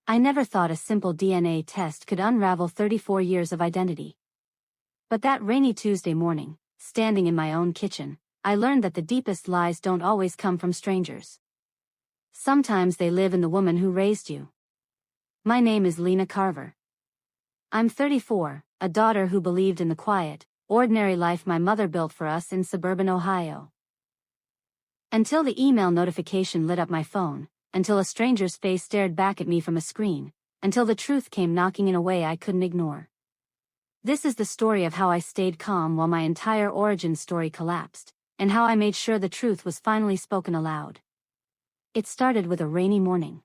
I never thought a simple DNA test could unravel 34 years of identity. But that rainy Tuesday morning, standing in my own kitchen, I learned that the deepest lies don't always come from strangers. Sometimes they live in the woman who raised you. My name is Lena Carver. I'm 34, a daughter who believed in the quiet, ordinary life my mother built for us in suburban Ohio. Until the email notification lit up my phone, until a stranger's face stared back at me from a screen, until the truth came knocking in a way I couldn't ignore. This is the story of how I stayed calm while my entire origin story collapsed, and how I made sure the truth was finally spoken aloud. It started with a rainy morning.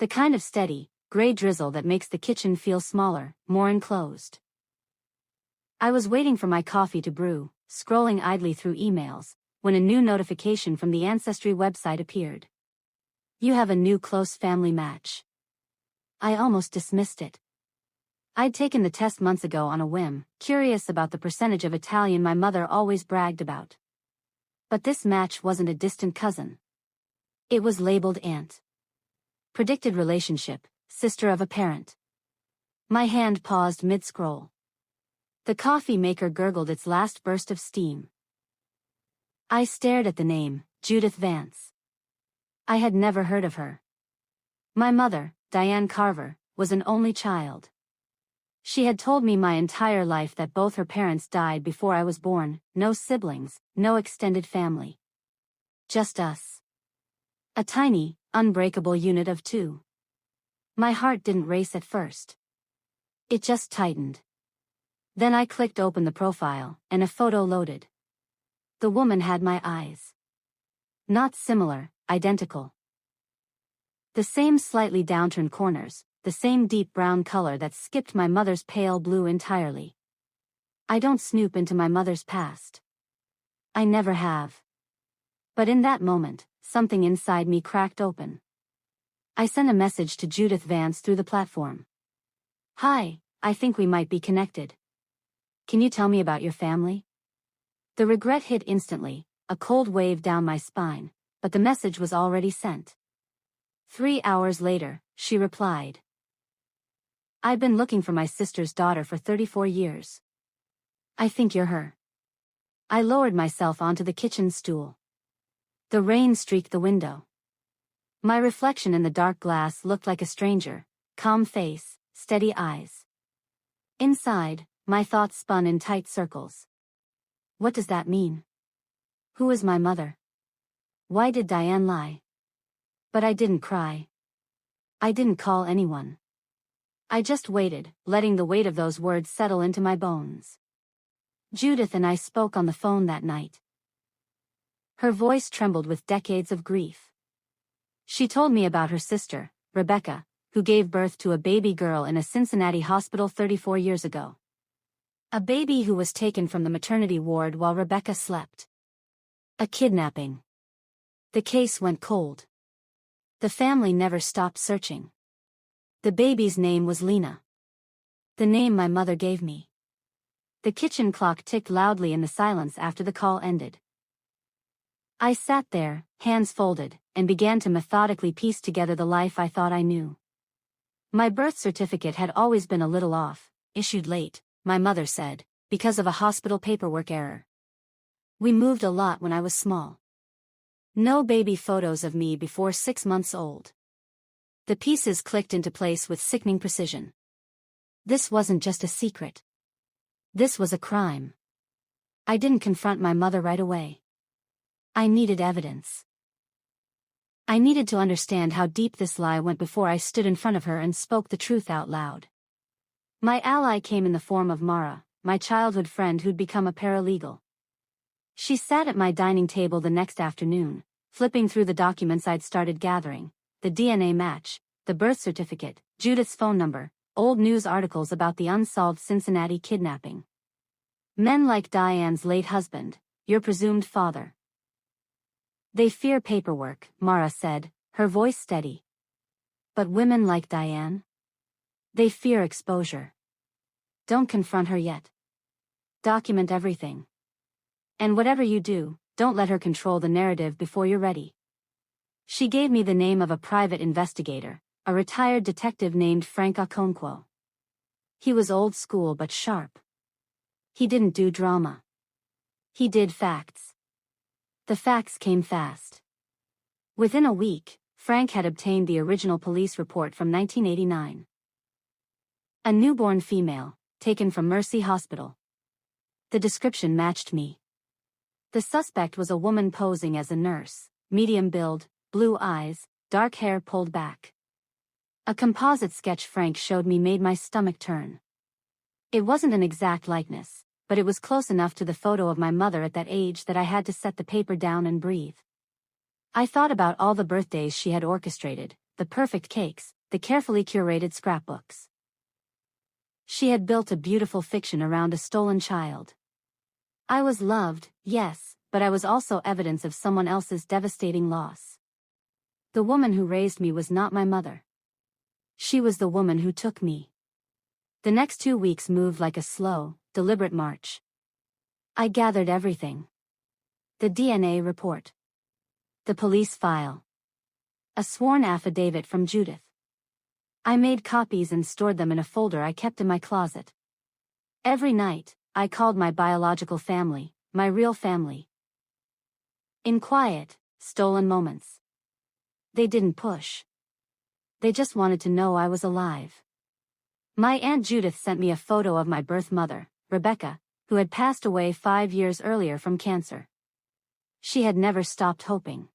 The kind of steady, gray drizzle that makes the kitchen feel smaller, more enclosed. I was waiting for my coffee to brew, scrolling idly through emails, when a new notification from the Ancestry website appeared. You have a new close family match. I almost dismissed it. I'd taken the test months ago on a whim, curious about the percentage of Italian my mother always bragged about. But this match wasn't a distant cousin. It was labeled aunt. Predicted relationship, sister of a parent. My hand paused mid-scroll. The coffee maker gurgled its last burst of steam. I stared at the name, Judith Vance. I had never heard of her. My mother, Diane Carver, was an only child. She had told me my entire life that both her parents died before I was born, no siblings, no extended family. Just us. A tiny, unbreakable unit of two. My heart didn't race at first. It just tightened. Then I clicked open the profile, and a photo loaded. The woman had my eyes. Not similar, identical. The same slightly downturned corners, the same deep brown color that skipped my mother's pale blue entirely. I don't snoop into my mother's past. I never have. But in that moment, something inside me cracked open. I sent a message to Judith Vance through the platform. Hi, I think we might be connected. Can you tell me about your family? The regret hit instantly, a cold wave down my spine, but the message was already sent. 3 hours later, she replied. I've been looking for my sister's daughter for 34 years. I think you're her. I lowered myself onto the kitchen stool. The rain streaked the window. My reflection in the dark glass looked like a stranger, calm face, steady eyes. Inside, my thoughts spun in tight circles. What does that mean? Who is my mother? Why did Diane lie? But I didn't cry. I didn't call anyone. I just waited, letting the weight of those words settle into my bones. Judith and I spoke on the phone that night. Her voice trembled with decades of grief. She told me about her sister, Rebecca, who gave birth to a baby girl in a Cincinnati hospital 34 years ago. A baby who was taken from the maternity ward while Rebecca slept. A kidnapping. The case went cold. The family never stopped searching. The baby's name was Lena. The name my mother gave me. The kitchen clock ticked loudly in the silence after the call ended. I sat there, hands folded, and began to methodically piece together the life I thought I knew. My birth certificate had always been a little off, issued late, my mother said, because of a hospital paperwork error. We moved a lot when I was small. No baby photos of me before 6 months old. The pieces clicked into place with sickening precision. This wasn't just a secret. This was a crime. I didn't confront my mother right away. I needed evidence. I needed to understand how deep this lie went before I stood in front of her and spoke the truth out loud. My ally came in the form of Mara, my childhood friend who'd become a paralegal. She sat at my dining table the next afternoon, flipping through the documents I'd started gathering, the DNA match, the birth certificate, Judith's phone number, old news articles about the unsolved Cincinnati kidnapping. Men like Diane's late husband, your presumed father. They fear paperwork, Mara said, her voice steady. But women like Diane? They fear exposure. Don't confront her yet. Document everything. And whatever you do, don't let her control the narrative before you're ready. She gave me the name of a private investigator, a retired detective named Frank Okonkwo. He was old school but sharp. He didn't do drama. He did facts. The facts came fast. Within a week, Frank had obtained the original police report from 1989. A newborn female, taken from Mercy Hospital. The description matched me. The suspect was a woman posing as a nurse, medium build, blue eyes, dark hair pulled back. A composite sketch Frank showed me made my stomach turn. It wasn't an exact likeness, but it was close enough to the photo of my mother at that age that I had to set the paper down and breathe. I thought about all the birthdays she had orchestrated, the perfect cakes, the carefully curated scrapbooks. She had built a beautiful fiction around a stolen child. I was loved, yes, but I was also evidence of someone else's devastating loss. The woman who raised me was not my mother. She was the woman who took me. The next 2 weeks moved like a slow, deliberate march. I gathered everything. The DNA report. The police file. A sworn affidavit from Judith. I made copies and stored them in a folder I kept in my closet. Every night, I called my biological family, my real family. In quiet, stolen moments. They didn't push. They just wanted to know I was alive. My Aunt Judith sent me a photo of my birth mother, Rebecca, who had passed away 5 years earlier from cancer. She had never stopped hoping.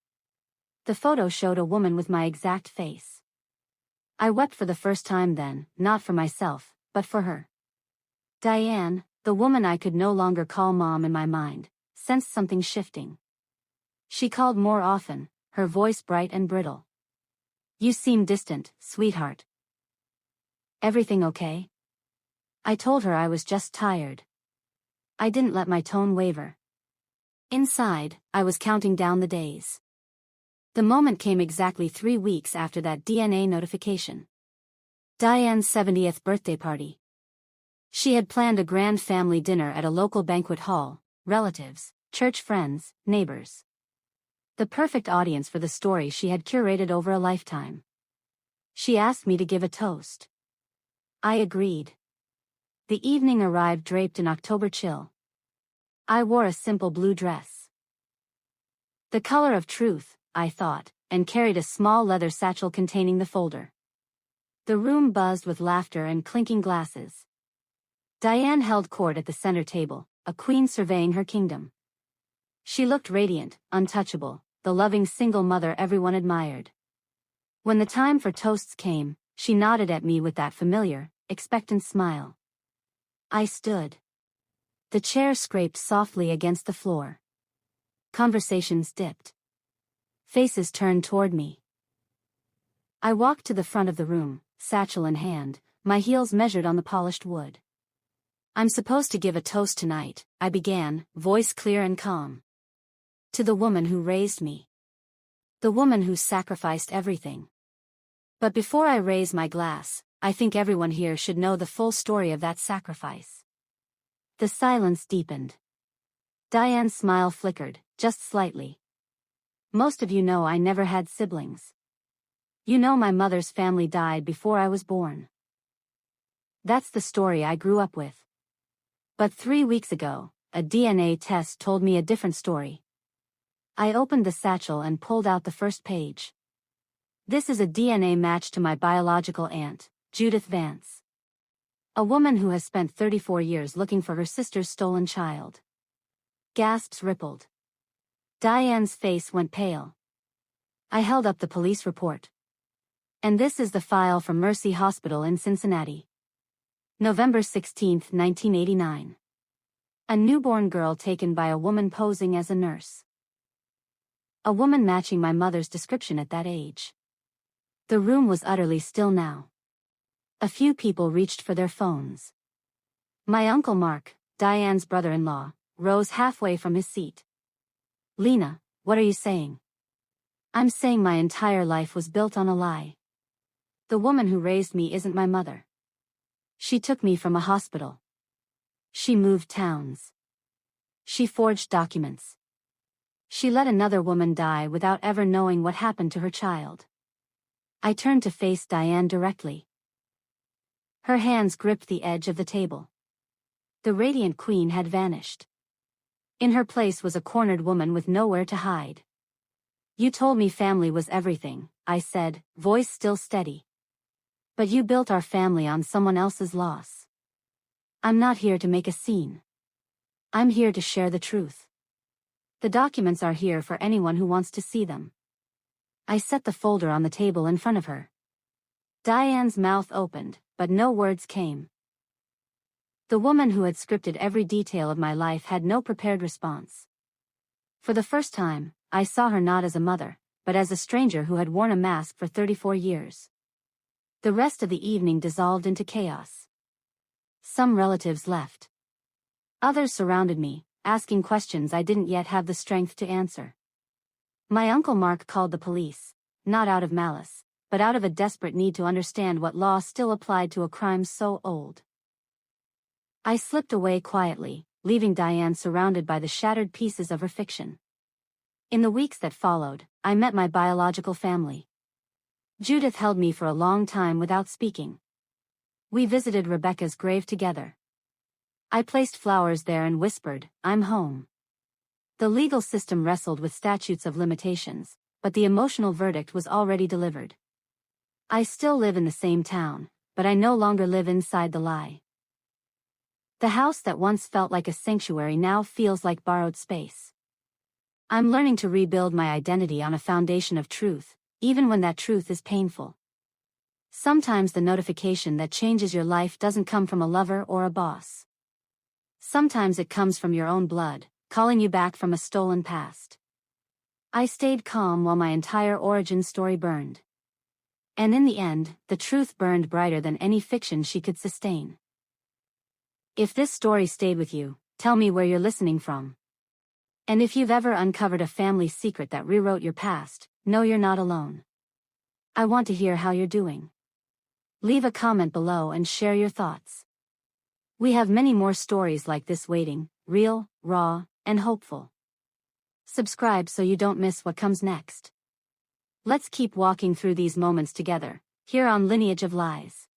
The photo showed a woman with my exact face. I wept for the first time then, not for myself, but for her. Diane, the woman I could no longer call Mom in my mind, sensed something shifting. She called more often, her voice bright and brittle. "You seem distant, sweetheart. Everything okay?" I told her I was just tired. I didn't let my tone waver. Inside, I was counting down the days. The moment came exactly 3 weeks after that DNA notification. Diane's 70th birthday party. She had planned a grand family dinner at a local banquet hall, relatives, church friends, neighbors. The perfect audience for the story she had curated over a lifetime. She asked me to give a toast. I agreed. The evening arrived draped in October chill. I wore a simple blue dress. The color of truth, I thought, and carried a small leather satchel containing the folder. The room buzzed with laughter and clinking glasses. Diane held court at the center table, a queen surveying her kingdom. She looked radiant, untouchable, the loving single mother everyone admired. When the time for toasts came, she nodded at me with that familiar, expectant smile. I stood. The chair scraped softly against the floor. Conversations dipped. Faces turned toward me. I walked to the front of the room, satchel in hand, my heels measured on the polished wood. "I'm supposed to give a toast tonight," I began, voice clear and calm. "To the woman who raised me. The woman who sacrificed everything. But before I raise my glass, I think everyone here should know the full story of that sacrifice." The silence deepened. Diane's smile flickered, just slightly. "Most of you know I never had siblings. You know my mother's family died before I was born. That's the story I grew up with. But 3 weeks ago, a DNA test told me a different story." I opened the satchel and pulled out the first page. This is a DNA match to my biological aunt, Judith Vance. A woman who has spent 34 years looking for her sister's stolen child. Gasps rippled. Diane's face went pale. I held up the police report. "And this is the file from Mercy Hospital in Cincinnati. November 16, 1989. A newborn girl taken by a woman posing as a nurse. A woman matching my mother's description at that age." The room was utterly still now. A few people reached for their phones. My Uncle Mark, Diane's brother-in-law, rose halfway from his seat. "Lena, what are you saying?" "I'm saying my entire life was built on a lie. The woman who raised me isn't my mother. She took me from a hospital. She moved towns. She forged documents. She let another woman die without ever knowing what happened to her child. I turned to face Diane directly. Her hands gripped the edge of the table. The radiant queen had vanished. In her place was a cornered woman with nowhere to hide. You told me family was everything, I said, voice still steady. But you built our family on someone else's loss. I'm not here to make a scene. I'm here to share the truth. The documents are here for anyone who wants to see them. I set the folder on the table in front of her. Diane's mouth opened, but no words came. The woman who had scripted every detail of my life had no prepared response. For the first time, I saw her not as a mother, but as a stranger who had worn a mask for 34 years. The rest of the evening dissolved into chaos. Some relatives left. Others surrounded me, asking questions I didn't yet have the strength to answer. My Uncle Mark called the police, not out of malice, but out of a desperate need to understand what law still applied to a crime so old. I slipped away quietly, leaving Diane surrounded by the shattered pieces of her fiction. In the weeks that followed, I met my biological family. Judith held me for a long time without speaking. We visited Rebecca's grave together. I placed flowers there and whispered, "I'm home." The legal system wrestled with statutes of limitations, but the emotional verdict was already delivered. I still live in the same town, but I no longer live inside the lie. The house that once felt like a sanctuary now feels like borrowed space. I'm learning to rebuild my identity on a foundation of truth, even when that truth is painful. Sometimes the notification that changes your life doesn't come from a lover or a boss. Sometimes it comes from your own blood, calling you back from a stolen past. I stayed calm while my entire origin story burned. And in the end, the truth burned brighter than any fiction she could sustain. If this story stayed with you, tell me where you're listening from. And if you've ever uncovered a family secret that rewrote your past, know you're not alone. I want to hear how you're doing. Leave a comment below and share your thoughts. We have many more stories like this waiting, real, raw, and hopeful. Subscribe so you don't miss what comes next. Let's keep walking through these moments together, here on Lineage of Lies.